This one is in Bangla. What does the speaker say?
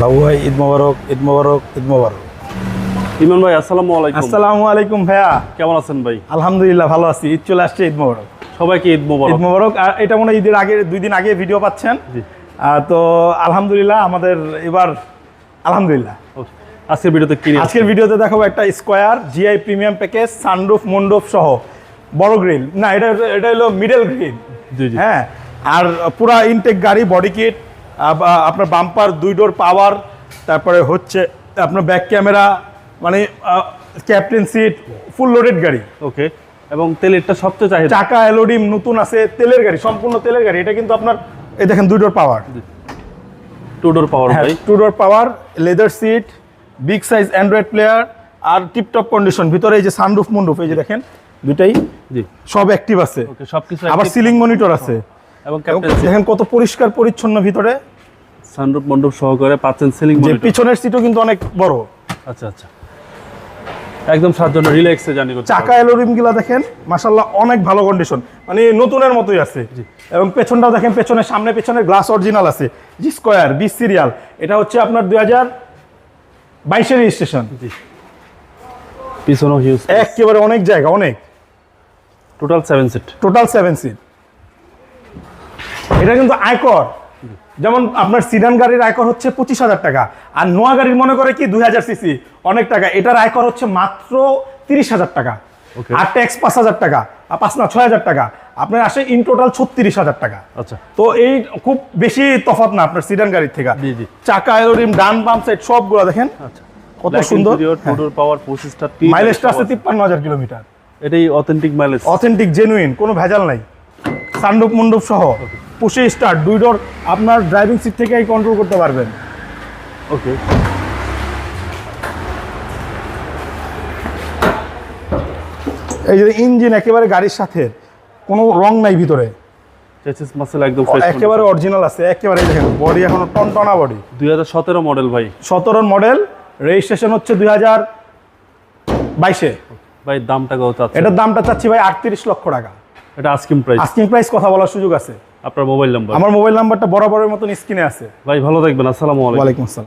বাবু ভাই ঈদ মোবারক, ঈদ মোবারক, ঈদ মোবারক। ইমন ভাই আসসালামু আলাইকুম। আসসালামু আলাইকুম ভাইয়া, কেমন আছেন ভাই? আলহামদুলিল্লাহ ভালো আছি। ঈদ চলে আসছে, ঈদ মোবারক সবাইকে। ঈদ মোবারক। ঈদ মোবারক। আর এটা মনে হয় ঈদের আগে 2 দিন আগে ভিডিও পাচ্ছেন। জি। তো আলহামদুলিল্লাহ আমাদের এবার আলহামদুলিল্লাহ আজকের ভিডিওতে কি নিয়ে আজকের ভিডিওতে দেখাবো একটা square GI premium package, sunroof মন্ডপ সহ বড় গ্রিল, না এটা হলো মিডল গ্রিল। জি জি। হ্যাঁ, আর পুরা ইনটেক গাড়ি, বডি কিট, আপনার বাম্পার, 2 ডোর পাওয়ার, তারপরে হচ্ছে আপনার ব্যাক ক্যামেরা, মানে ক্যাপ্টেন সিট, ফুল লোডেড গাড়ি। ওকে। এবং তেলেরটা সবচেয়ে চাহিদা। চাকা এলওডিম নতুন আছে, তেলের গাড়ি, সম্পূর্ণ তেলের গাড়ি। এটা কিন্তু আপনার এই দেখেন 2 ডোর পাওয়ার, 2 ডোর পাওয়ার ভাই। 2 door power, leather seat, big size Android player, আর টিপটপ কন্ডিশন। ভিতরে এই যে সানরুফ মন্ডপ, এই যে দেখেন দুটাই জি সব অ্যাক্টিভ আছে। ওকে, সবকিছু আবার active। সিলিং মনিটর আছে। এবং এবং ক্যাপ্টেন দেখেন কত পরিষ্কার পরিচ্ছন্ন ভিতরে। সানরুফ মন্ডপ সহকারে পাচ্ছেন সিলিং যে মনিটর। পিছনের সিটও কিন্তু অনেক বড়। আচ্ছা আচ্ছা। একদম 7 জন রিল্যাক্সে জার্নি করতে চাকা এলোরিম গুলা দেখেন মাশাআল্লাহ অনেক ভালো কন্ডিশন, মানে নতুনের মতোই আছে। এবং পেছনটাও দেখেন, পেছনের সামনে পেছনের গ্লাস অরিজিনাল আছে। জি স্কয়ার 20 সিরিয়াল। এটা হচ্ছে আপনার 2022 এর রেজিস্ট্রেশন। জি। পিছনেও হিউজ। একেবারে অনেক জায়গা, অনেক। Total 7 seat. Total 7 seat. এটা কিন্তু আয়কর, যেমন আপনার সিডান গাড়ির আয়কর হচ্ছে 25,000 টাকা, আর নোয়া গাড়ির মনে করে কি 2000 সিসি অনেক টাকা। এটার আয়কর হচ্ছে মাত্র 30,000 টাকা। ওকে। আর ট্যাক্স 5,000 টাকা, আর 5 না 6,000 টাকা। আপনার আসে ইন টোটাল 36,000 টাকা। আচ্ছা। তো এই খুব বেশি তফাৎ না আপনার সিডান গাড়ির থেকে। জি জি। চাকা এলোরিম, ডান বাম সাইড সবগুলো দেখেন আচ্ছা। কত সুন্দর। 2 ডোর পাওয়ার, 25 স্টার। মাইলেজটা আছে 53,000 কিলোমিটার। এটাই অথেন্টিক মাইলেজ। অথেন্টিক জেনুইন, কোনো ভেজাল নাই। সানরুফ মন্ডপ সহ, পুশে স্টার্ট, 2 ডোর। আপনার ড্রাইভিং সিট থেকেই কন্ট্রোল করতে পারবেন। ওকে। এই যে ইঞ্জিন একেবারে গাড়ির সাথে, কোনো রং নাই ভিতরে, চেসিস মাসল একদম ফ্রেশ। একেবারে অরিজিনাল আছে। একেবারে দেখেন বডি এখনো টনটনা বডি। 2017 মডেল ভাই। 17 মডেল, রেজিস্ট্রেশন হচ্ছে 2022-এ। ভাই দামটা কত চাচ্ছেন? এটার দামটা চাচ্ছি ভাই 38 লক্ষ টাকা। এটা আস্কিং প্রাইস। আস্কিং প্রাইস, কথা বলার সুযোগ আছে। আপনার মোবাইল নাম্বার? আমার মোবাইল নাম্বারটা বরাবরের মতন স্ক্রিনে আছে। ভাই ভালো থাকবেন। আসসালামু আলাইকুম। ওয়ালাইকুম আসসালাম।